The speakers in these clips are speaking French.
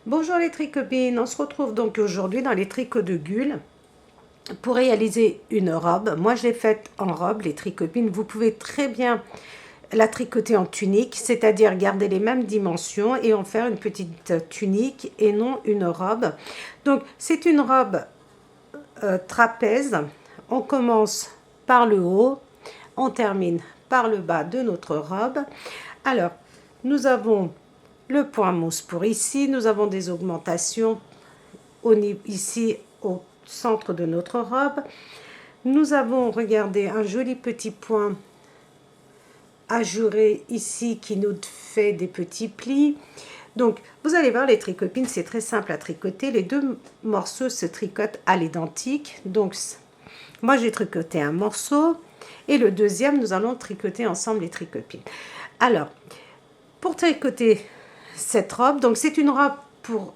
Bonjour les tricopines, on se retrouve donc aujourd'hui dans les tricots de Gul pour réaliser une robe. Moi je l'ai faite en robe, les tricopines. Vous pouvez très bien la tricoter en tunique, c'est-à-dire garder les mêmes dimensions et en faire une petite tunique et non une robe. Donc c'est une robe trapèze. On commence par le haut, on termine par le bas de notre robe. Alors, nous avons le point mousse pour ici, nous avons des augmentations ici au centre de notre robe. Nous avons, regardez, un joli petit point ajouré ici qui nous fait des petits plis. Donc, vous allez voir, les tricopines, c'est très simple à tricoter. Les deux morceaux se tricotent à l'identique. Donc, moi, j'ai tricoté un morceau et le deuxième, nous allons tricoter ensemble les tricopines. Alors, pour tricoter cette robe, donc c'est une robe pour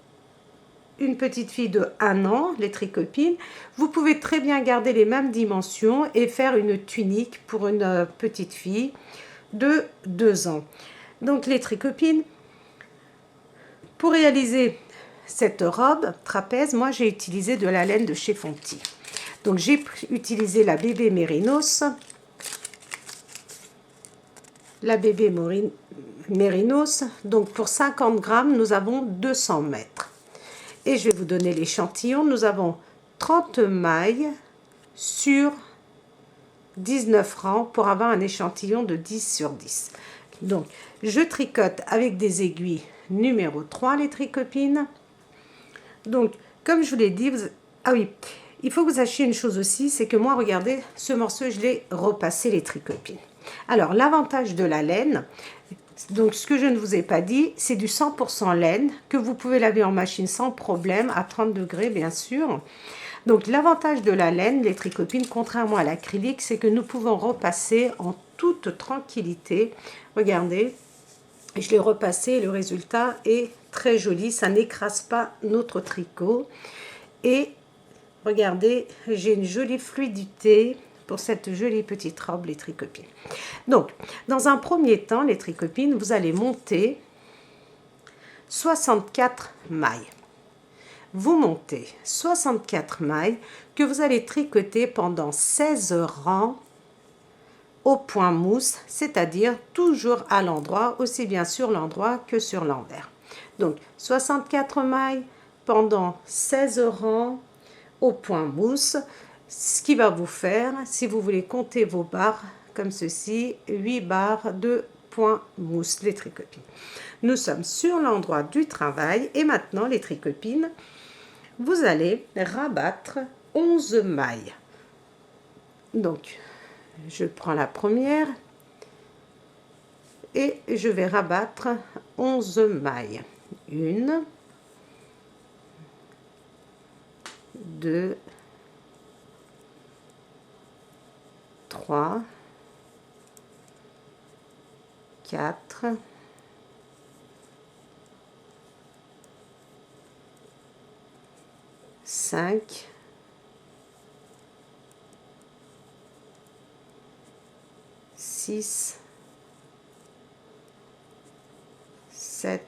une petite fille de 1 an, les tricopines. Vous pouvez très bien garder les mêmes dimensions et faire une tunique pour une petite fille de 2 ans. Donc les tricopines, pour réaliser cette robe trapèze, moi j'ai utilisé de la laine de chez Fonty. Donc j'ai utilisé la bébé Mérinos. La bébé Mérinos, donc pour 50 grammes, nous avons 200 mètres. Et je vais vous donner l'échantillon. Nous avons 30 mailles sur 19 rangs pour avoir un échantillon de 10 sur 10. Donc, je tricote avec des aiguilles numéro 3, les tricopines. Donc, comme je vous l'ai dit, ah oui, il faut que vous sachiez une chose aussi, c'est que moi, regardez, ce morceau, je l'ai repassé, les tricopines. Alors, l'avantage de la laine, donc ce que je ne vous ai pas dit, c'est du 100% laine que vous pouvez laver en machine sans problème, à 30 degrés bien sûr. Donc l'avantage de la laine, les tricopines, contrairement à l'acrylique, c'est que nous pouvons repasser en toute tranquillité. Regardez, je l'ai repassé, le résultat est très joli, ça n'écrase pas notre tricot. Et regardez, j'ai une jolie fluidité pour cette jolie petite robe, les tricopines. Donc, dans un premier temps, les tricopines, vous allez monter 64 mailles. Vous montez 64 mailles que vous allez tricoter pendant 16 rangs au point mousse, c'est-à-dire toujours à l'endroit, aussi bien sur l'endroit que sur l'envers. Donc, 64 mailles pendant 16 rangs au point mousse, ce qui va vous faire, si vous voulez compter vos barres comme ceci, 8 barres de point mousse, les tricopines. Nous sommes sur l'endroit du travail et maintenant les tricopines, vous allez rabattre 11 mailles. Donc, je prends la première et je vais rabattre 11 mailles. 1, 2, 3, 4, 5, 6, 7,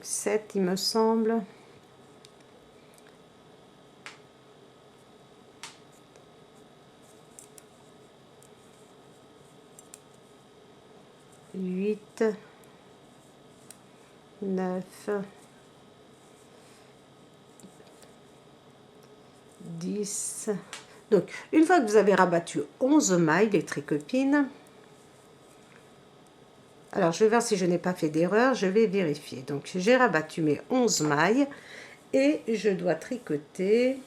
7 il me semble. 8, 9, 10. Donc, une fois que vous avez rabattu 11 mailles, les tricopines, alors je vais voir si je n'ai pas fait d'erreur, je vais vérifier. Donc, j'ai rabattu mes 11 mailles et je dois tricoter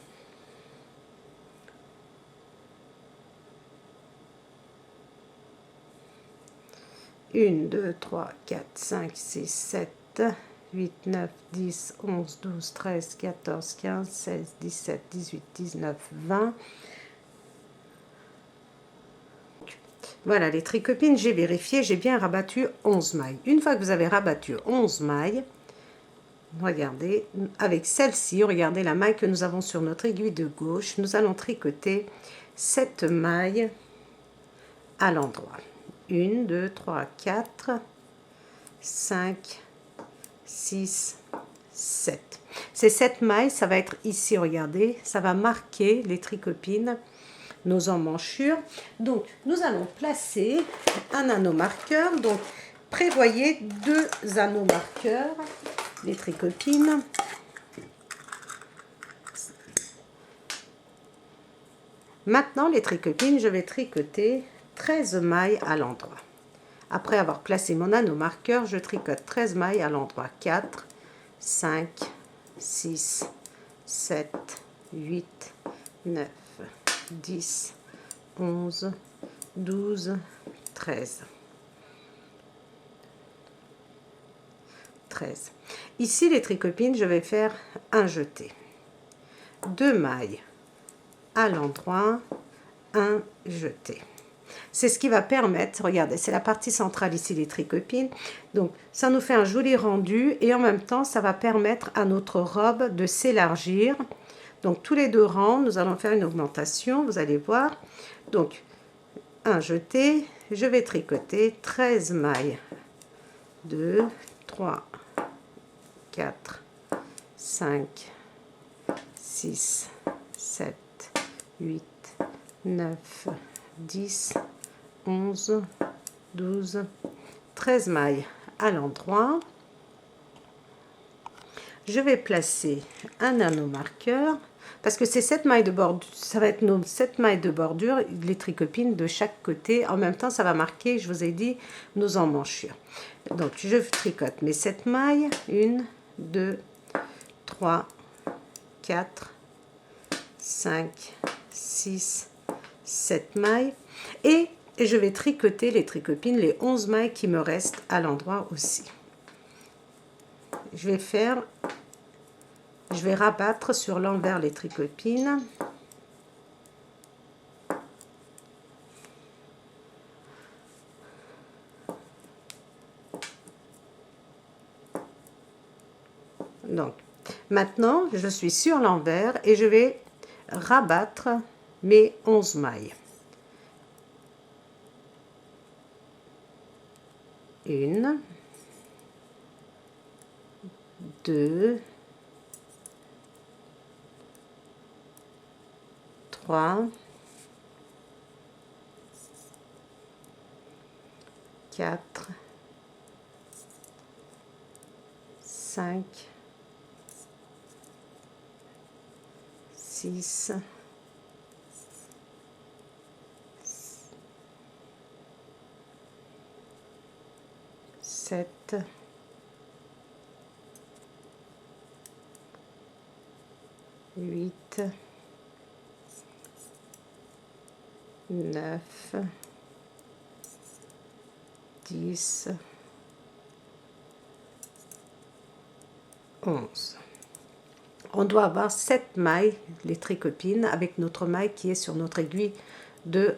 1, 2, 3, 4, 5, 6, 7, 8, 9, 10, 11, 12, 13, 14, 15, 16, 17, 18, 19, 20. Voilà, les tricopines, j'ai vérifié, j'ai bien rabattu 11 mailles. Une fois que vous avez rabattu 11 mailles, regardez, avec celle-ci, regardez la maille que nous avons sur notre aiguille de gauche, nous allons tricoter cette maille à l'endroit. 1, 2, 3, 4, 5, 6, 7. Ces 7 mailles, ça va être ici, regardez, ça va marquer les tricopines, nos emmanchures. Donc, nous allons placer un anneau marqueur. Donc, prévoyez 2 anneaux marqueurs, les tricopines. Maintenant, les tricopines, je vais tricoter 13 mailles à l'endroit. Après avoir placé mon anneau marqueur, je tricote 13 mailles à l'endroit. 4, 5, 6, 7, 8, 9, 10, 11, 12, 13. 13. Ici, les tricopines, je vais faire un jeté. 2 mailles à l'endroit, un jeté. C'est ce qui va permettre, regardez, c'est la partie centrale ici, les tricopines. Donc, ça nous fait un joli rendu et en même temps, ça va permettre à notre robe de s'élargir. Donc, tous les 2 rangs, nous allons faire une augmentation, vous allez voir. Donc, un jeté, je vais tricoter 13 mailles. 2, 3, 4, 5, 6, 7, 8, 9, 10, 11, 12, 13 mailles à l'endroit. Je vais placer un anneau marqueur parce que ces 7 mailles de bordure, ça va être nos 7 mailles de bordure, les tricopines de chaque côté. En même temps, ça va marquer, je vous ai dit, nos emmanchures. Donc, je tricote mes 7 mailles. 1, 2, 3, 4, 5, 6, 7 mailles. Et je vais tricoter les tricopines, les 11 mailles qui me restent à l'endroit aussi. Je vais rabattre sur l'envers les tricopines. Donc, maintenant, je suis sur l'envers et je vais rabattre mes 11 mailles. 1, 2, 3, 4, 5, 6, 7, 8, 9, 10, 11. On doit avoir 7 mailles, les tricopines, avec notre maille qui est sur notre aiguille de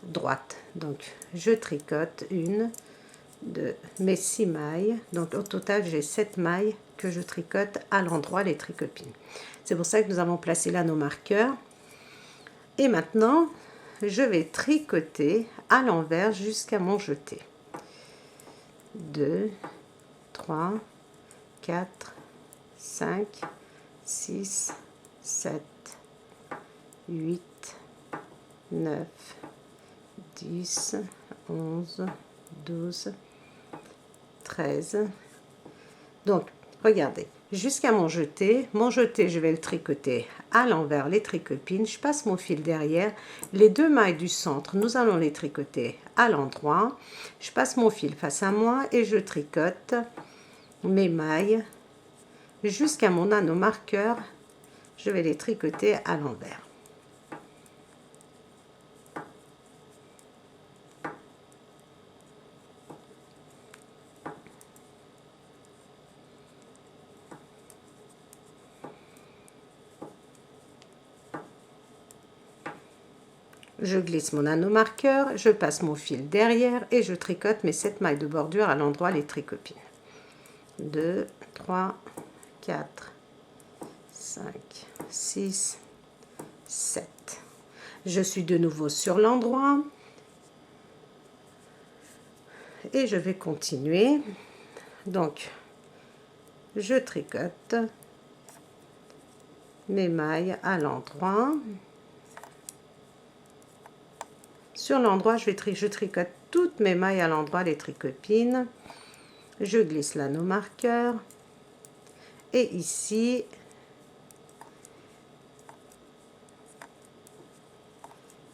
droite. Donc, je tricote 1, 2, mes 6 mailles. Donc, au total, j'ai 7 mailles que je tricote à l'endroit les tricopines. C'est pour ça que nous avons placé l'anneau marqueur. Et maintenant, je vais tricoter à l'envers jusqu'à mon jeté. 2, 3, 4, 5, 6, 7, 8, 9, 10, 11, 12, 13. Donc, regardez, jusqu'à mon jeté, je vais le tricoter à l'envers, les tricopines. Je passe mon fil derrière. Les 2 mailles du centre, nous allons les tricoter à l'endroit. Je passe mon fil face à moi et je tricote mes mailles jusqu'à mon anneau marqueur. Je vais les tricoter à l'envers. Je glisse mon anneau marqueur, je passe mon fil derrière et je tricote mes 7 mailles de bordure à l'endroit les tricopines. 2, 3, 4, 5, 6, 7. Je suis de nouveau sur l'endroit et je vais continuer. Donc, je tricote mes mailles à l'endroit. Sur l'endroit, je tricote toutes mes mailles à l'endroit, les tricopines. Je glisse l'anneau marqueur. Et ici,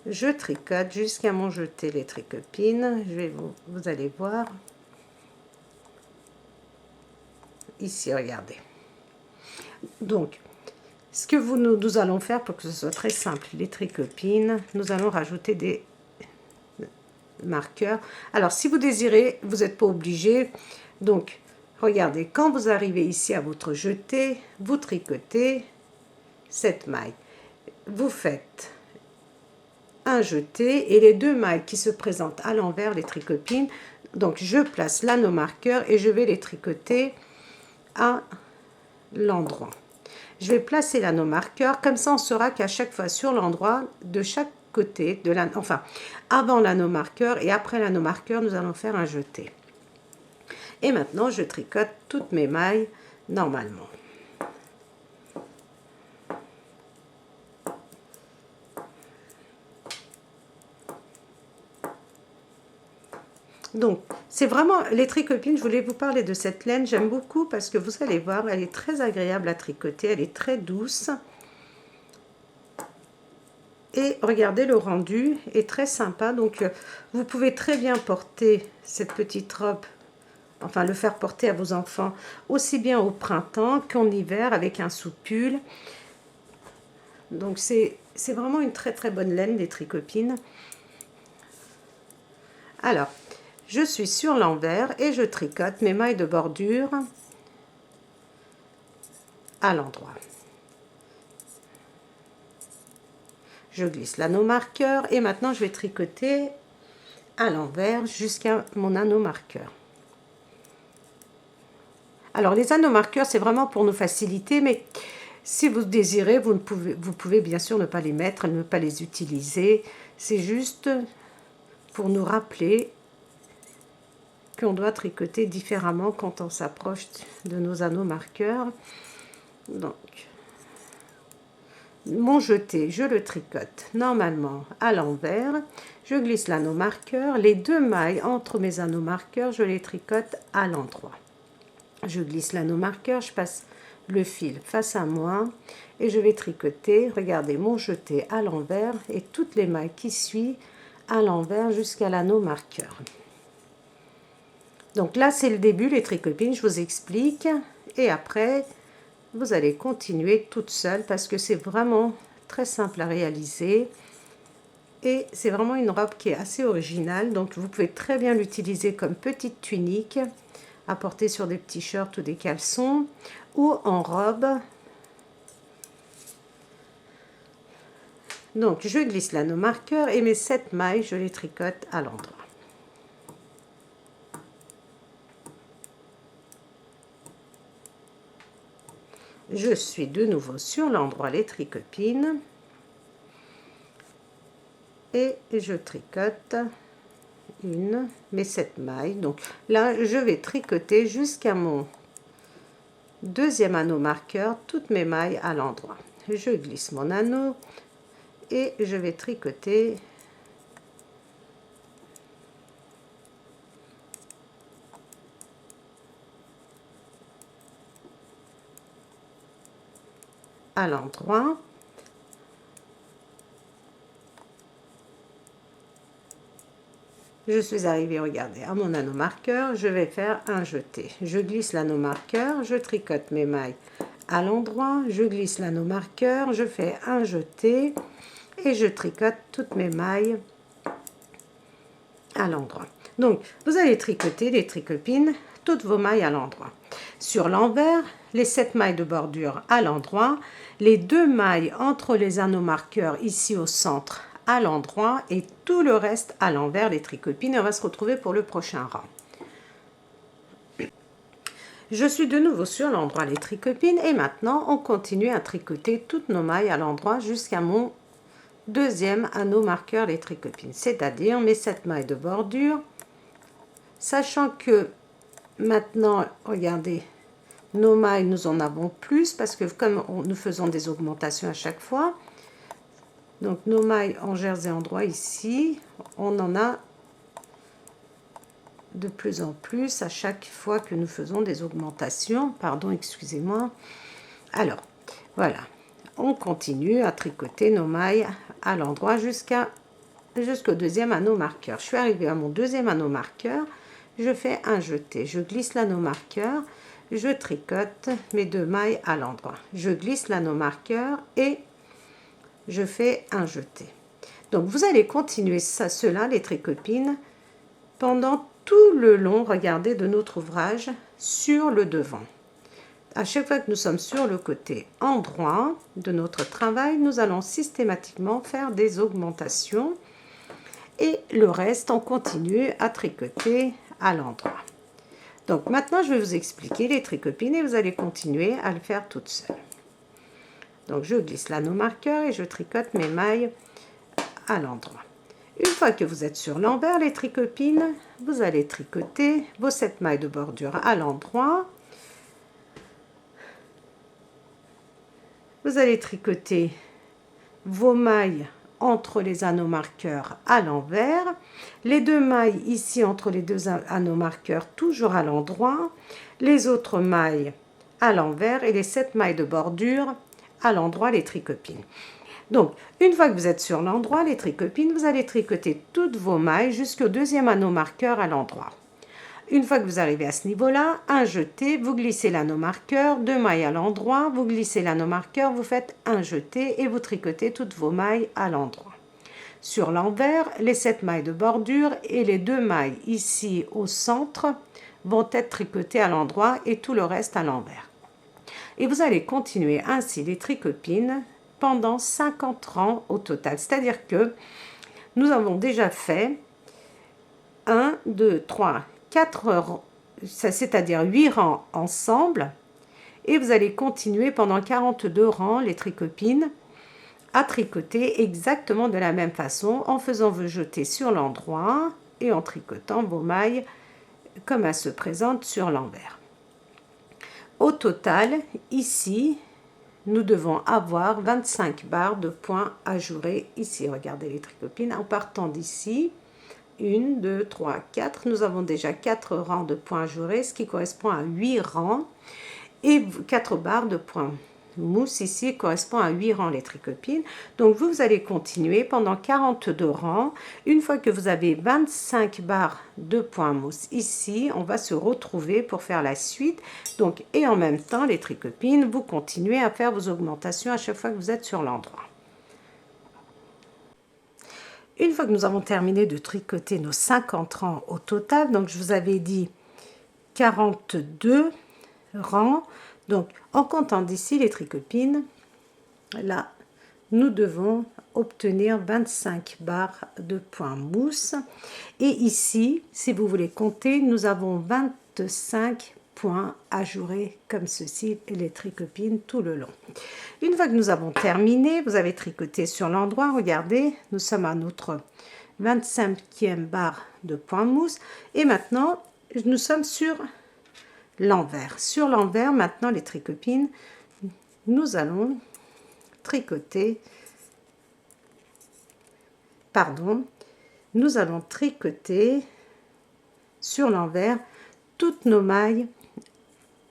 je tricote jusqu'à mon jeté les tricopines. Vous allez voir. Ici, regardez. Donc, ce que nous allons faire pour que ce soit très simple, les tricopines, nous allons rajouter des marqueurs. Alors, si vous désirez, vous n'êtes pas obligé. Donc, regardez, quand vous arrivez ici à votre jeté, vous tricotez cette maille. Vous faites un jeté et les deux mailles qui se présentent à l'envers, les tricopines. Donc, je place l'anneau marqueur et je vais les tricoter à l'endroit. Je vais placer l'anneau marqueur, comme ça on saura qu'à chaque fois sur l'endroit de chaque côté, enfin avant l'anneau marqueur et après l'anneau marqueur, nous allons faire un jeté. Et maintenant, je tricote toutes mes mailles normalement. Donc, c'est vraiment les tricopines, je voulais vous parler de cette laine, j'aime beaucoup parce que vous allez voir, elle est très agréable à tricoter, elle est très douce. Et regardez, le rendu est très sympa, donc vous pouvez très bien porter cette petite robe, enfin le faire porter à vos enfants, aussi bien au printemps qu'en hiver avec un sous-pull. Donc c'est vraiment une très très bonne laine, les tricopines. Alors, je suis sur l'envers et je tricote mes mailles de bordure à l'endroit. Je glisse l'anneau marqueur et maintenant je vais tricoter à l'envers jusqu'à mon anneau marqueur. Alors les anneaux marqueurs, c'est vraiment pour nous faciliter, mais si vous désirez, vous pouvez bien sûr ne pas les mettre, ne pas les utiliser. C'est juste pour nous rappeler qu'on doit tricoter différemment quand on s'approche de nos anneaux marqueurs. Donc, mon jeté, je le tricote normalement à l'envers. Je glisse l'anneau marqueur. Les deux mailles entre mes anneaux marqueurs, je les tricote à l'endroit. Je glisse l'anneau marqueur, je passe le fil face à moi et je vais tricoter, regardez, mon jeté à l'envers et toutes les mailles qui suivent à l'envers jusqu'à l'anneau marqueur. Donc là, c'est le début, les tricopines, je vous explique. Et après, vous allez continuer toute seule parce que c'est vraiment très simple à réaliser. Et c'est vraiment une robe qui est assez originale. Donc, vous pouvez très bien l'utiliser comme petite tunique à porter sur des petits shorts ou des caleçons ou en robe. Donc, je glisse l'anneau marqueur et mes 7 mailles, je les tricote à l'endroit. Je suis de nouveau sur l'endroit les tricopines et je tricote mes 7 mailles. Donc là, je vais tricoter jusqu'à mon deuxième anneau marqueur, toutes mes mailles à l'endroit. Je glisse mon anneau et je vais tricoter à l'endroit. Je suis arrivée, regardez, à mon anneau marqueur, je vais faire un jeté. Je glisse l'anneau marqueur, je tricote mes mailles à l'endroit, je glisse l'anneau marqueur, je fais un jeté et je tricote toutes mes mailles à l'endroit. Donc, vous allez tricoter les tricopines, toutes vos mailles à l'endroit. Sur l'envers, les 7 mailles de bordure à l'endroit, les 2 mailles entre les anneaux marqueurs ici au centre à l'endroit et tout le reste à l'envers, les tricopines. Et on va se retrouver pour le prochain rang. Je suis de nouveau sur l'endroit les tricopines et maintenant on continue à tricoter toutes nos mailles à l'endroit jusqu'à mon deuxième anneau marqueur les tricopines, c'est-à-dire mes 7 mailles de bordure, sachant que maintenant, regardez, nos mailles, nous en avons plus parce que comme nous faisons des augmentations à chaque fois, donc nos mailles en jersey endroit ici, on en a de plus en plus à chaque fois que nous faisons des augmentations. Pardon, excusez-moi. Alors, voilà. On continue à tricoter nos mailles à l'endroit jusqu'au deuxième anneau marqueur. Je suis arrivée à mon deuxième anneau marqueur. Je fais un jeté. Je glisse l'anneau marqueur. Je tricote mes 2 mailles à l'endroit. Je glisse l'anneau marqueur et je fais un jeté. Donc, vous allez continuer cela, les tricopines, pendant tout le long, regardez, de notre ouvrage sur le devant. À chaque fois que nous sommes sur le côté endroit de notre travail, nous allons systématiquement faire des augmentations et le reste, on continue à tricoter à l'endroit. Donc maintenant, je vais vous expliquer les tricopines et vous allez continuer à le faire toute seule. Donc je glisse l'anneau marqueur et je tricote mes mailles à l'endroit. Une fois que vous êtes sur l'envers, les tricopines, vous allez tricoter vos 7 mailles de bordure à l'endroit. Vous allez tricoter vos mailles entre les anneaux marqueurs à l'envers. Les 2 mailles ici entre les 2 anneaux marqueurs toujours à l'endroit. Les autres mailles à l'envers et les 7 mailles de bordure à l'endroit, les tricopines. Donc, une fois que vous êtes sur l'endroit, les tricopines, vous allez tricoter toutes vos mailles jusqu'au deuxième anneau marqueur à l'endroit. Une fois que vous arrivez à ce niveau-là, un jeté, vous glissez l'anneau marqueur, 2 mailles à l'endroit, vous glissez l'anneau marqueur, vous faites un jeté et vous tricotez toutes vos mailles à l'endroit. Sur l'envers, les 7 mailles de bordure et les 2 mailles ici au centre vont être tricotées à l'endroit et tout le reste à l'envers. Et vous allez continuer ainsi les tricopines pendant 50 rangs au total. C'est-à-dire que nous avons déjà fait 1, 2, 3, 4 rangs, c'est-à-dire 8 rangs ensemble. Et vous allez continuer pendant 42 rangs, les tricopines, à tricoter exactement de la même façon en faisant vos jetés sur l'endroit et en tricotant vos mailles comme elles se présentent sur l'envers. Au total, ici, nous devons avoir 25 barres de points ajourés ici. Regardez les tricopines, en partant d'ici, 1, 2, 3, 4. Nous avons déjà 4 rangs de points ajourés, ce qui correspond à 8 rangs. Et 4 barres de points mousse ici correspond à 8 rangs les tricopines. Donc vous allez continuer pendant 42 rangs. Une fois que vous avez 25 barres de points mousse ici, on va se retrouver pour faire la suite. Donc et en même temps les tricopines, vous continuez à faire vos augmentations à chaque fois que vous êtes sur l'endroit. Une fois que nous avons terminé de tricoter nos 50 rangs au total, donc je vous avais dit 42 rangs. Donc, en comptant d'ici les tricopines, là, nous devons obtenir 25 barres de points mousse. Et ici, si vous voulez compter, nous avons 25 points ajourés comme ceci, et les tricopines tout le long. Une fois que nous avons terminé, vous avez tricoté sur l'endroit, regardez, nous sommes à notre 25e barre de points mousse. Et maintenant, nous sommes sur l'envers. Sur l'envers, maintenant les tricopines, nous allons tricoter, nous allons tricoter sur l'envers toutes nos mailles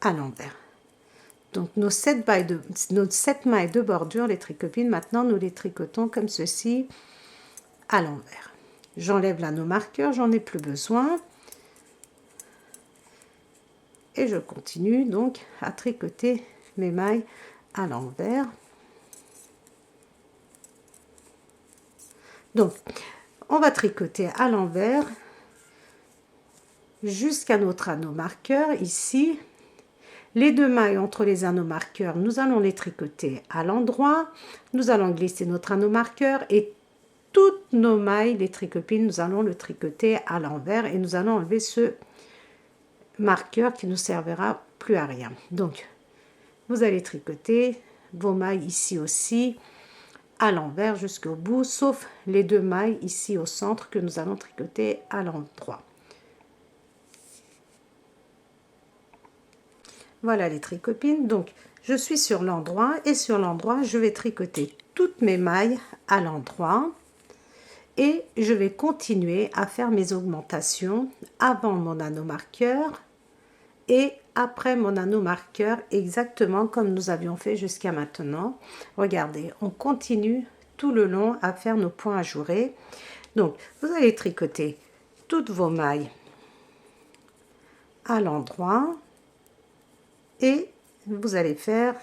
à l'envers. Donc nos 7 mailles de bordure, les tricopines, maintenant nous les tricotons comme ceci à l'envers. J'enlève l'anneau marqueur, j'en ai plus besoin. Et je continue donc à tricoter mes mailles à l'envers. Donc, on va tricoter à l'envers jusqu'à notre anneau marqueur ici. Les 2 mailles entre les anneaux marqueurs, nous allons les tricoter à l'endroit. Nous allons glisser notre anneau marqueur et toutes nos mailles, les tricopines, nous allons le tricoter à l'envers et nous allons enlever ce marqueur qui nous servira plus à rien. Donc, vous allez tricoter vos mailles ici aussi, à l'envers jusqu'au bout, sauf les 2 mailles ici au centre que nous allons tricoter à l'endroit. Voilà les tricopines. Donc, je suis sur l'endroit et sur l'endroit, je vais tricoter toutes mes mailles à l'endroit et je vais continuer à faire mes augmentations avant mon anneau marqueur et après mon anneau marqueur, exactement comme nous avions fait jusqu'à maintenant. Regardez, on continue tout le long à faire nos points ajourés. Donc, vous allez tricoter toutes vos mailles à l'endroit et vous allez faire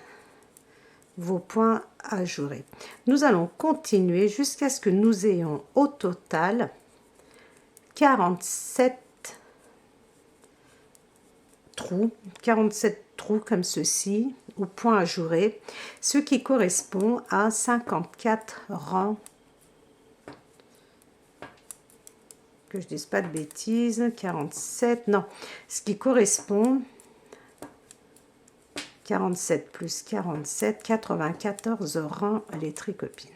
vos points ajourés. Nous allons continuer jusqu'à ce que nous ayons au total 47 trous comme ceci au point ajouré, ce qui correspond à 54 rangs, que je dise pas de bêtises, 47, non, ce qui correspond 47 plus 47, 94 rangs les tricopines.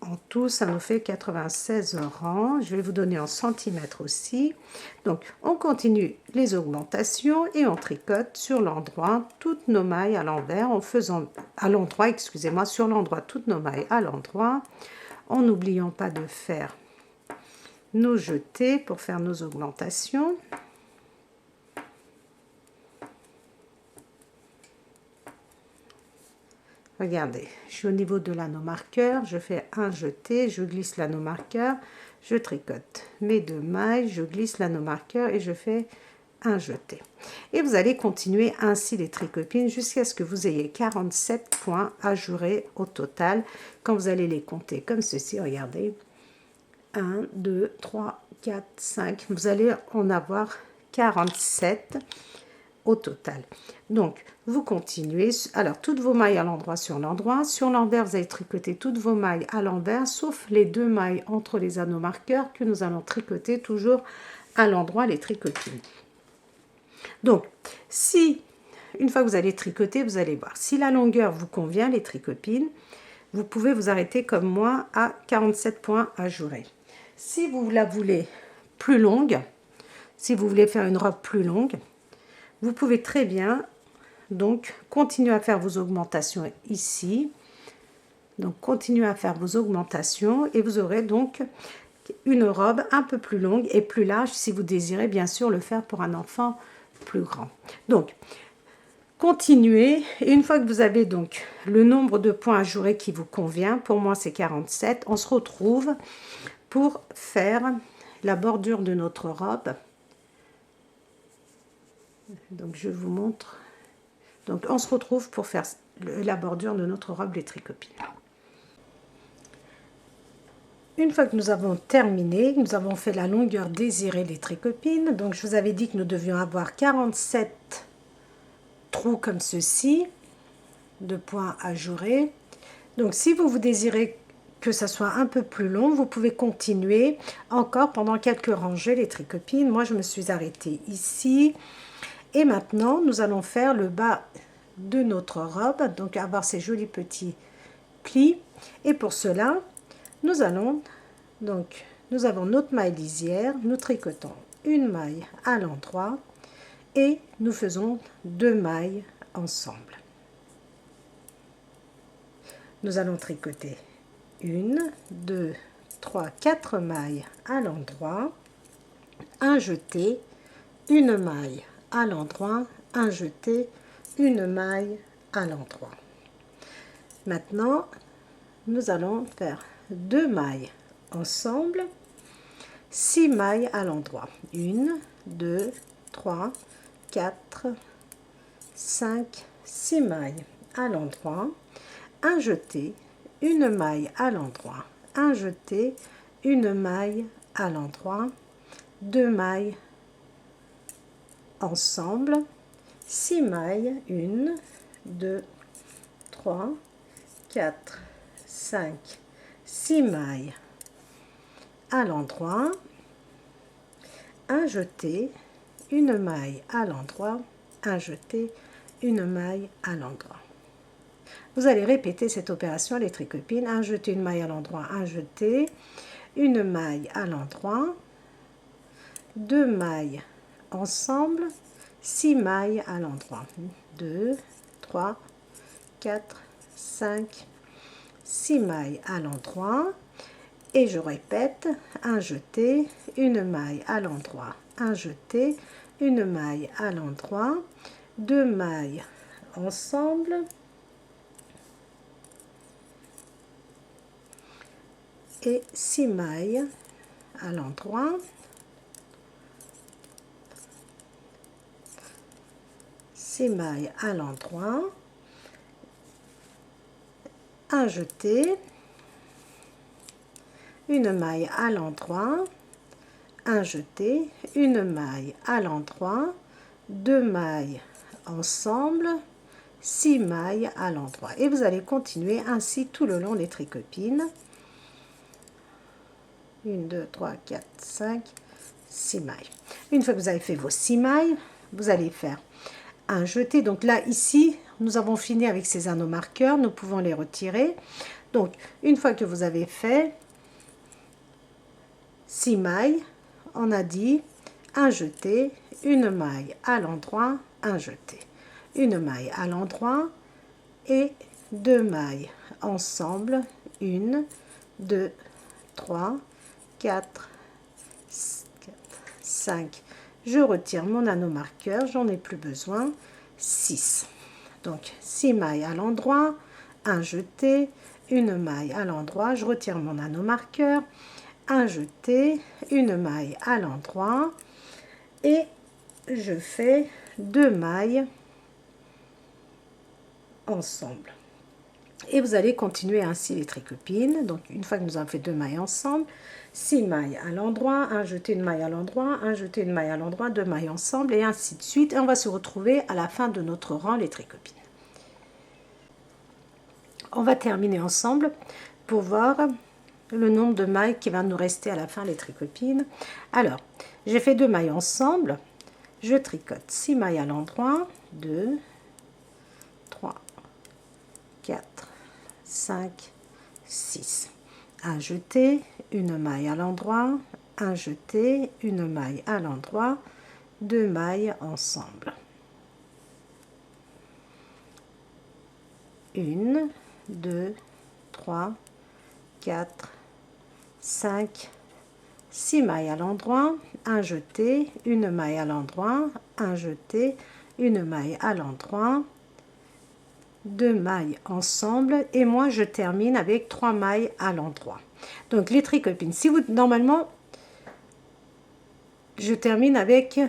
En tout, ça nous fait 96 rangs. Je vais vous donner en centimètres aussi. Donc, on continue les augmentations et on tricote sur l'endroit toutes nos mailles à l'envers en faisant à l'endroit, excusez-moi, sur l'endroit toutes nos mailles à l'endroit, en n'oubliant pas de faire nos jetés pour faire nos augmentations. Regardez, je suis au niveau de l'anneau marqueur, je fais un jeté, je glisse l'anneau marqueur, je tricote mes 2 mailles, je glisse l'anneau marqueur et je fais un jeté. Et vous allez continuer ainsi les tricopines jusqu'à ce que vous ayez 47 points ajourés au total. Quand vous allez les compter comme ceci, regardez, 1, 2, 3, 4, 5, vous allez en avoir 47 au total. Donc, vous continuez. Alors, toutes vos mailles à l'endroit, sur l'envers, vous allez tricoter toutes vos mailles à l'envers, sauf les 2 mailles entre les anneaux marqueurs que nous allons tricoter toujours à l'endroit, les tricopines. Donc, si, une fois que vous allez tricoter, vous allez voir, si la longueur vous convient, les tricopines, vous pouvez vous arrêter comme moi à 47 points ajourés. Si vous la voulez plus longue, si vous voulez faire une robe plus longue, vous pouvez très bien donc continuer à faire vos augmentations ici. Donc continuez à faire vos augmentations et vous aurez donc une robe un peu plus longue et plus large si vous désirez bien sûr le faire pour un enfant plus grand. Donc continuez et une fois que vous avez donc le nombre de points ajourés qui vous convient, pour moi c'est 47, on se retrouve pour faire la bordure de notre robe. Donc je vous montre. Donc on se retrouve pour faire la bordure de notre robe les tricopines. Une fois que nous avons terminé, nous avons fait la longueur désirée des tricopines. Donc je vous avais dit que nous devions avoir 47 trous comme ceci, de points ajourés. Donc si vous désirez que ça soit un peu plus long, vous pouvez continuer encore pendant quelques rangées les tricopines. Moi je me suis arrêtée ici. Et maintenant, nous allons faire le bas de notre robe, donc avoir ces jolis petits plis. Et pour cela, nous avons notre maille lisière, nous tricotons une maille à l'endroit et nous faisons 2 mailles ensemble. Nous allons tricoter 1, 2, 3, 4 mailles à l'endroit, un jeté, une maille à l'endroit, un jeté, une maille à l'endroit. Maintenant, nous allons faire 2 mailles ensemble, 6 mailles à l'endroit. 1, 2, 3, 4, 5, 6 mailles à l'endroit, un jeté, une maille à l'endroit, un jeté, une maille à l'endroit, 2 mailles ensemble, 6 mailles, 1, 2, 3, 4, 5, 6 mailles à l'endroit, un jeté, une maille à l'endroit, un jeté, une maille à l'endroit. Vous allez répéter cette opération les tricopines, un jeté, une maille à l'endroit, un jeté, une maille à l'endroit, 2 mailles ensemble, 6 mailles à l'endroit, 2, 3, 4, 5, 6 mailles à l'endroit, et je répète, un jeté, une maille à l'endroit, un jeté, une maille à l'endroit, 2 mailles ensemble, et 6 mailles à l'endroit, 6 mailles à l'endroit, un jeté, une maille à l'endroit, un jeté, une maille à l'endroit, 2 mailles ensemble, 6 mailles à l'endroit. Et vous allez continuer ainsi tout le long des tricopines. 1, 2, 3, 4, 5, 6 mailles. Une fois que vous avez fait vos 6 mailles, vous allez faire un jeté. Donc là, ici, nous avons fini avec ces anneaux marqueurs. Nous pouvons les retirer. Donc, une fois que vous avez fait 6 mailles, on a dit un jeté, une maille à l'endroit, un jeté, une maille à l'endroit et 2 mailles ensemble, 1, 2, 3, 4, 5. Je retire mon anneau marqueur, j'en ai plus besoin, 6. Donc 6 mailles à l'endroit, un jeté, une maille à l'endroit, je retire mon anneau marqueur, un jeté, une maille à l'endroit et je fais 2 mailles ensemble. Et vous allez continuer ainsi les tricopines. Donc une fois que nous avons fait 2 mailles ensemble, 6 mailles à l'endroit, un jeté, une maille à l'endroit, un jeté, une maille à l'endroit, 2 mailles ensemble et ainsi de suite. Et on va se retrouver à la fin de notre rang les tricopines. On va terminer ensemble pour voir le nombre de mailles qui va nous rester à la fin les tricopines. Alors, j'ai fait 2 mailles ensemble, je tricote 6 mailles à l'endroit, 2, 3, 4, 5, 6. Un jeté, une maille à l'endroit, un jeté, une maille à l'endroit, 2 mailles ensemble. 1, 2, 3, 4, 5, 6 mailles à l'endroit, un jeté, une maille à l'endroit, un jeté, une maille à l'endroit, 2 mailles ensemble et moi je termine avec 3 mailles à l'endroit. Donc les tricopines, si vous normalement je termine avec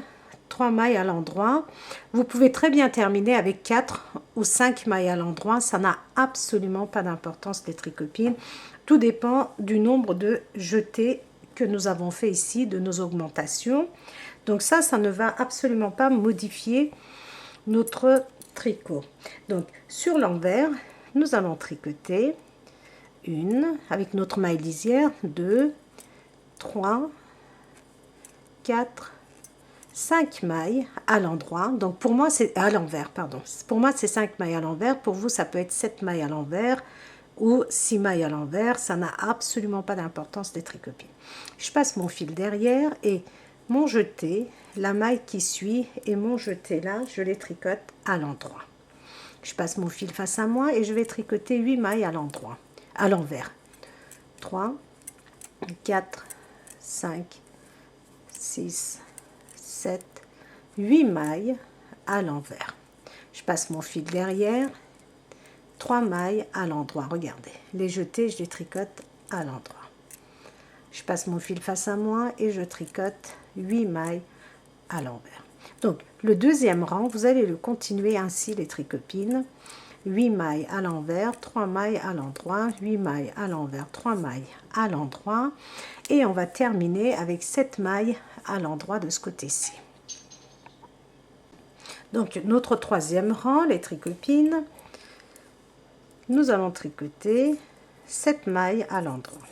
3 mailles à l'endroit, vous pouvez très bien terminer avec 4 ou 5 mailles à l'endroit, ça n'a absolument pas d'importance les tricopines, tout dépend du nombre de jetés que nous avons fait ici, de nos augmentations. Donc ça ne va absolument pas modifier notre tricot. Donc sur l'envers, nous allons tricoter une avec notre maille lisière, 2, 3, 4, 5 mailles à l'endroit. Donc pour moi c'est à l'envers, pardon. Pour moi c'est 5 mailles à l'envers. Pour vous ça peut être 7 mailles à l'envers ou 6 mailles à l'envers. Ça n'a absolument pas d'importance des tricopines. Je passe mon fil derrière et mon jeté, la maille qui suit et mon jeté là, je les tricote à l'endroit. Je passe mon fil face à moi et je vais tricoter 8 mailles à l'endroit, à l'envers. 3, 4, 5, 6, 7, 8 mailles à l'envers. Je passe mon fil derrière, 3 mailles à l'endroit. Regardez, les jetés, je les tricote à l'endroit. Je passe mon fil face à moi et je tricote 8 mailles à l'envers. Donc le deuxième rang, vous allez le continuer ainsi les tricopines. 8 mailles à l'envers, 3 mailles à l'endroit, 8 mailles à l'envers, 3 mailles à l'endroit. Et on va terminer avec 7 mailles à l'endroit de ce côté-ci. Donc notre troisième rang, les tricopines, nous allons tricoter 7 mailles à l'endroit.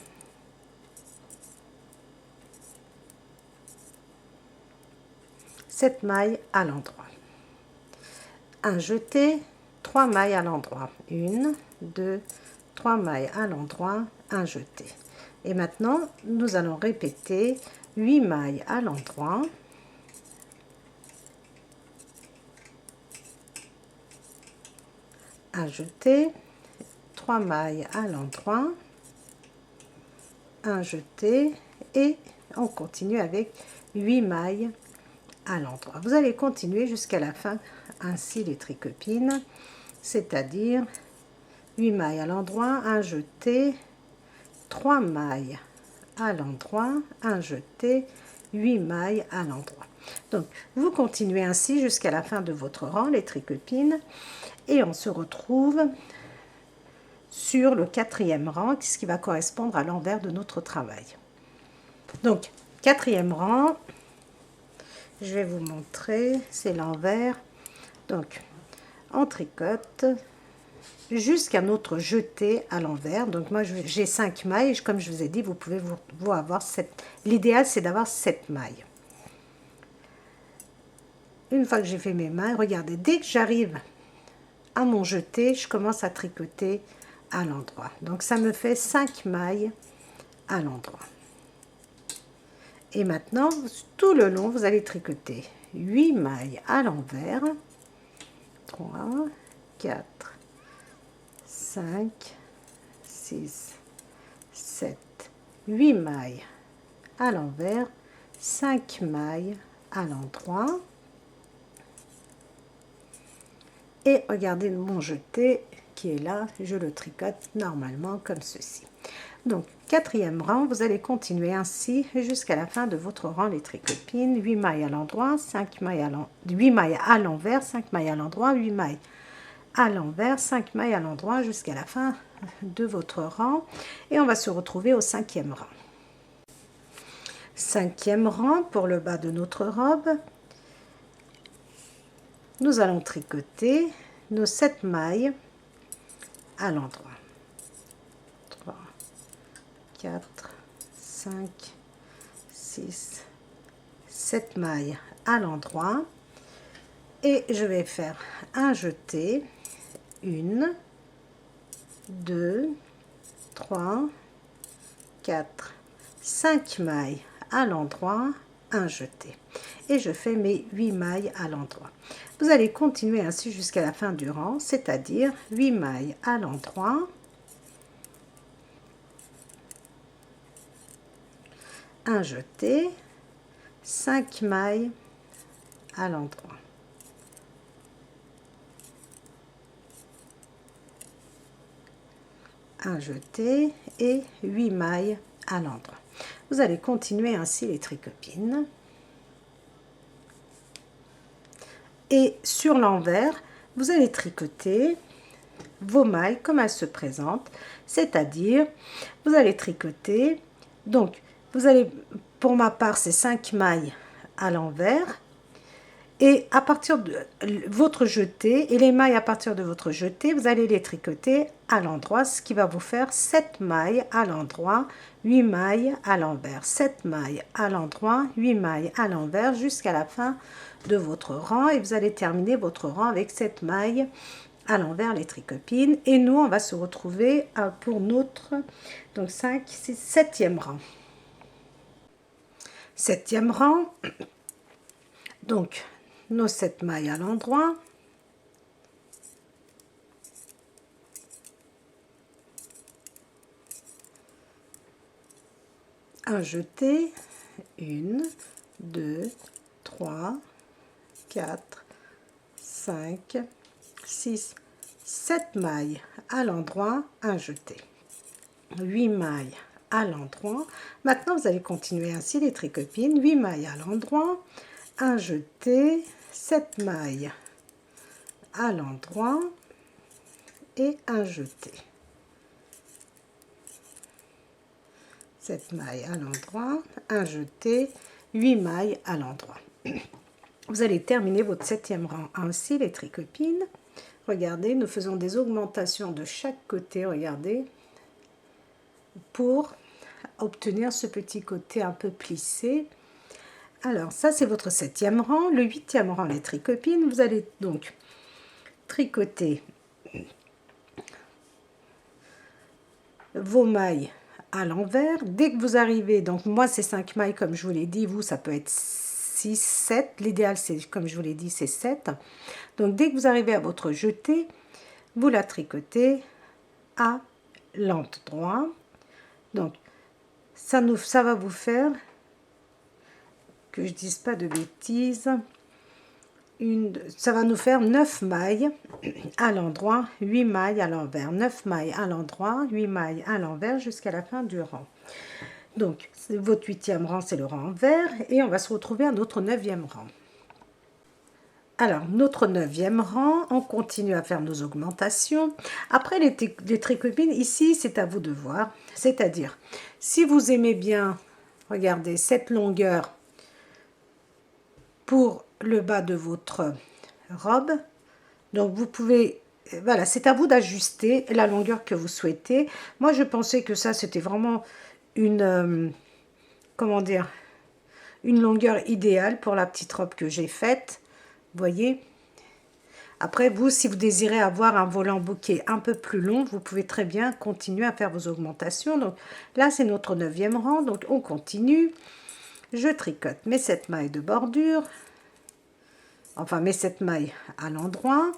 7 mailles à l'endroit. Un jeté, 3 mailles à l'endroit. 1, 2, 3 mailles à l'endroit, un jeté. Et maintenant, nous allons répéter 8 mailles à l'endroit. Un jeté, 3 mailles à l'endroit, un jeté et on continue avec 8 mailles à l'endroit. Vous allez continuer jusqu'à la fin, ainsi les tricopines, c'est-à-dire 8 mailles à l'endroit, un jeté, 3 mailles à l'endroit, un jeté, 8 mailles à l'endroit. Donc vous continuez ainsi jusqu'à la fin de votre rang, les tricopines, et on se retrouve sur le 4e rang, ce qui va correspondre à l'envers de notre travail. Donc 4e rang, je vais vous montrer, c'est l'envers. Donc on tricote jusqu'à notre jeté à l'envers. Donc moi j'ai 5 mailles, comme je vous ai dit, vous pouvez vous avoir 7. L'idéal c'est d'avoir 7 mailles. Une fois que j'ai fait mes mailles, regardez, dès que j'arrive à mon jeté, je commence à tricoter à l'endroit. Donc ça me fait 5 mailles à l'endroit. Et maintenant, tout le long, vous allez tricoter 8 mailles à l'envers. 3, 4, 5, 6, 7, 8 mailles à l'envers, 5 mailles à l'endroit. Et regardez mon jeté qui est là, je le tricote normalement comme ceci. Donc 4e rang, vous allez continuer ainsi jusqu'à la fin de votre rang les tricopines. 8 mailles à l'endroit, 5 mailles à l'envers, 8 mailles à l'envers, 5 mailles à l'endroit, 8 mailles à l'envers, 5 mailles à l'endroit jusqu'à la fin de votre rang. Et on va se retrouver au 5e rang. 5e rang pour le bas de notre robe. Nous allons tricoter nos 7 mailles à l'endroit. 3, 4, 5, 6, 7 mailles à l'endroit. Et je vais faire un jeté. 1, 2, 3, 4, 5 mailles à l'endroit, un jeté. Et je fais mes 8 mailles à l'endroit. Vous allez continuer ainsi jusqu'à la fin du rang, c'est-à-dire 8 mailles à l'endroit, un jeté, 5 mailles à l'endroit. Un jeté et 8 mailles à l'endroit. Vous allez continuer ainsi les tricopines. Et sur l'envers, vous allez tricoter vos mailles comme elles se présentent, c'est-à-dire vous allez tricoter, donc vous allez, pour ma part c'est 5 mailles à l'envers, et à partir de votre jeté, et les mailles à partir de votre jeté, vous allez les tricoter à l'endroit, ce qui va vous faire 7 mailles à l'endroit, 8 mailles à l'envers, 7 mailles à l'endroit, 8 mailles à l'envers jusqu'à la fin de votre rang, et vous allez terminer votre rang avec 7 mailles à l'envers les tricopines. Et nous on va se retrouver pour notre donc 5, 6, 7e rang. 7e rang, donc nos 7 mailles à l'endroit, un jeté, 1, 2, 3, 4, 5, 6, 7 mailles à l'endroit, un jeté, 8 mailles à l'endroit. Maintenant vous allez continuer ainsi les tricopines, 8 mailles à l'endroit, un jeté, 7 mailles à l'endroit et un jeté, 7 mailles à l'endroit, un jeté, 8 mailles à l'endroit. Vous allez terminer votre 7e rang ainsi les tricopines. Regardez, nous faisons des augmentations de chaque côté, regardez, pour obtenir ce petit côté un peu plissé. Alors, ça, c'est votre 7e rang. Le 8e rang, les tricopines. Vous allez donc tricoter vos mailles à l'envers. Dès que vous arrivez, donc moi, c'est 5 mailles, comme je vous l'ai dit. Vous, ça peut être 6, 7. L'idéal, c'est, comme je vous l'ai dit, c'est 7. Donc, dès que vous arrivez à votre jetée, vous la tricotez à l'endroit. Donc, ça va vous faire, que je dise pas de bêtises, ça va nous faire 9 mailles à l'endroit, 8 mailles à l'envers, 9 mailles à l'endroit, 8 mailles à l'envers jusqu'à la fin du rang. Donc, votre 8e rang, c'est le rang envers, et on va se retrouver à notre 9e rang. Alors, notre 9e rang, on continue à faire nos augmentations. Après les tricopines, ici, c'est à vous de voir. C'est-à-dire, si vous aimez bien, regardez, cette longueur pour le bas de votre robe, donc vous pouvez, voilà, c'est à vous d'ajuster la longueur que vous souhaitez. Moi, je pensais que ça, c'était vraiment une, comment dire, une longueur idéale pour la petite robe que j'ai faite. Voyez, après vous, si vous désirez avoir un volant bouquet un peu plus long, vous pouvez très bien continuer à faire vos augmentations. Donc là, c'est notre 9e rang, donc on continue. Je tricote mes 7 mailles de bordure, enfin mes 7 mailles à l'endroit,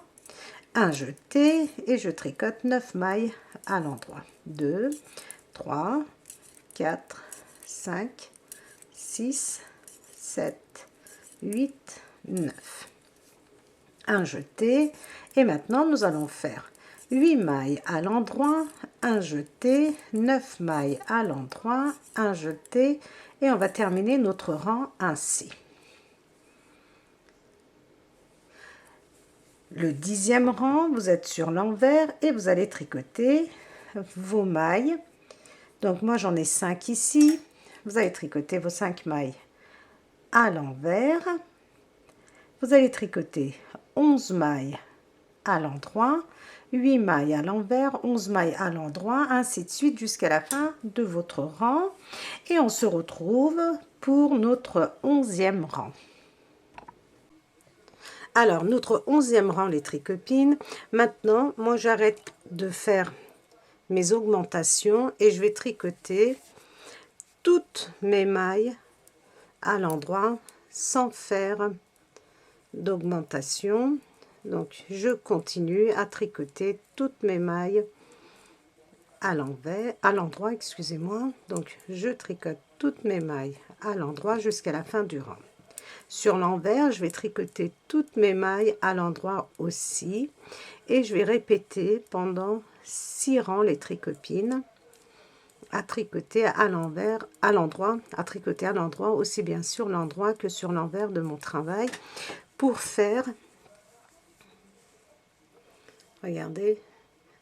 un jeté, et je tricote 9 mailles à l'endroit. 2, 3, 4, 5, 6, 7, 8, 9. Un jeté, et maintenant nous allons faire 8 mailles à l'endroit, un jeté, 9 mailles à l'endroit, un jeté, et on va terminer notre rang ainsi. Le 10e rang, vous êtes sur l'envers et vous allez tricoter vos mailles. Donc moi j'en ai 5 ici, vous allez tricoter vos 5 mailles à l'envers. Vous allez tricoter 11 mailles à l'endroit, 8 mailles à l'envers, 11 mailles à l'endroit, ainsi de suite jusqu'à la fin de votre rang. Et on se retrouve pour notre 11e rang. Alors, notre 11e rang, les tricopines. Maintenant, moi, j'arrête de faire mes augmentations et je vais tricoter toutes mes mailles à l'endroit sans faire d'augmentation. Donc je continue à tricoter toutes mes mailles à l'endroit, excusez-moi. Donc je tricote toutes mes mailles à l'endroit jusqu'à la fin du rang. Sur l'envers, je vais tricoter toutes mes mailles à l'endroit aussi, et je vais répéter pendant 6 rangs les tricopines à tricoter à l'envers, à l'endroit, à tricoter à l'endroit, aussi bien sur l'endroit que sur l'envers de mon travail, pour faire, regardez,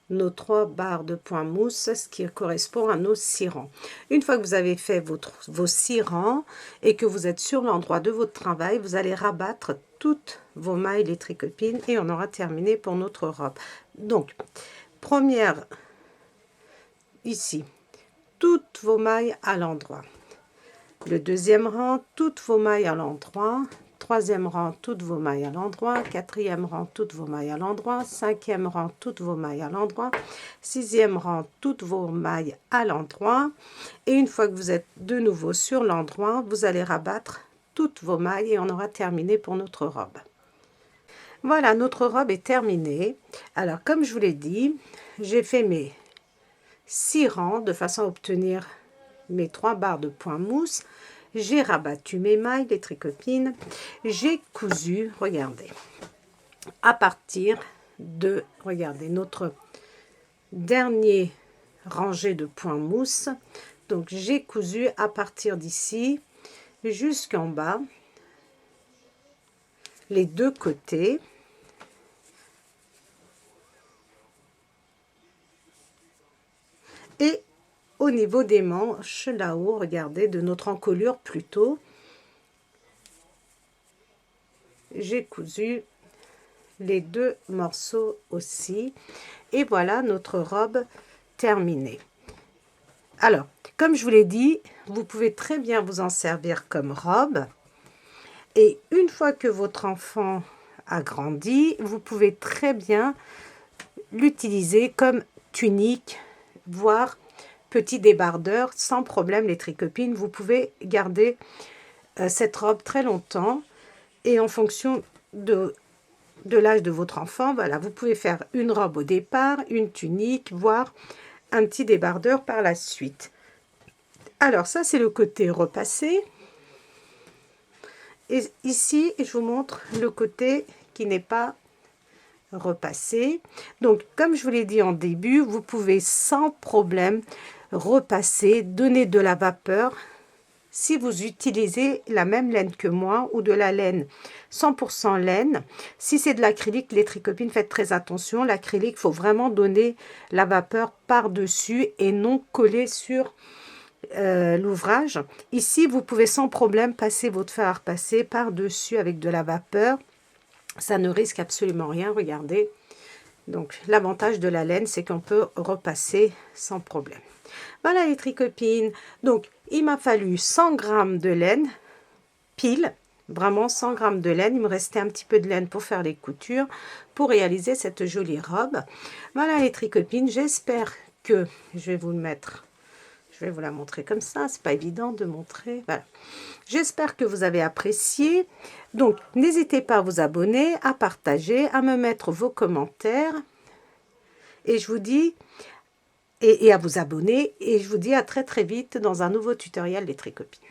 nos 3 barres de point mousse, ce qui correspond à nos 6 rangs. Une fois que vous avez fait vos 6 rangs et que vous êtes sur l'endroit de votre travail, vous allez rabattre toutes vos mailles, les tricopines, et on aura terminé pour notre robe. Donc, première, ici, toutes vos mailles à l'endroit. Le 2e rang, toutes vos mailles à l'endroit. 3e rang, toutes vos mailles à l'endroit. 4e rang, toutes vos mailles à l'endroit. 5e rang, toutes vos mailles à l'endroit. 6e rang, toutes vos mailles à l'endroit. Et une fois que vous êtes de nouveau sur l'endroit, vous allez rabattre toutes vos mailles et on aura terminé pour notre robe. Voilà, notre robe est terminée. Alors, comme je vous l'ai dit, j'ai fait mes 6 rangs de façon à obtenir mes 3 barres de point mousse. J'ai rabattu mes mailles, les tricopines, j'ai cousu, regardez, à partir de, regardez, notre dernier rangée de point mousse. Donc j'ai cousu à partir d'ici jusqu'en bas, les 2 côtés. Et au niveau des manches, là-haut, regardez, de notre encolure plutôt, j'ai cousu les 2 morceaux aussi. Et voilà notre robe terminée. Alors, comme je vous l'ai dit, vous pouvez très bien vous en servir comme robe. Et une fois que votre enfant a grandi, vous pouvez très bien l'utiliser comme tunique, voire petit débardeur, sans problème les tricopines. Vous pouvez garder cette robe très longtemps et en fonction de l'âge de votre enfant, voilà, vous pouvez faire une robe au départ, une tunique, voire un petit débardeur par la suite. Alors ça, c'est le côté repassé. Et ici, je vous montre le côté qui n'est pas repassé. Donc, comme je vous l'ai dit en début, vous pouvez sans problème repasser, donner de la vapeur si vous utilisez la même laine que moi ou de la laine 100% laine. Si c'est de l'acrylique, les tricopines, faites très attention. L'acrylique, il faut vraiment donner la vapeur par-dessus et non coller sur l'ouvrage. Ici, vous pouvez sans problème passer votre fer à repasser par-dessus avec de la vapeur. Ça ne risque absolument rien, regardez. Donc, l'avantage de la laine, c'est qu'on peut repasser sans problème. Voilà les tricopines. Donc, il m'a fallu 100 g de laine, pile, vraiment 100 g de laine. Il me restait un petit peu de laine pour faire les coutures, pour réaliser cette jolie robe. Voilà les tricopines. J'espère que je vais vous le mettre. Je vais vous la montrer comme ça, c'est pas évident de montrer. Voilà. J'espère que vous avez apprécié. Donc, n'hésitez pas à vous abonner, à partager, à me mettre vos commentaires. Et je vous dis, et à vous abonner. Et je vous dis à très très vite dans un nouveau tutoriel des tricopines.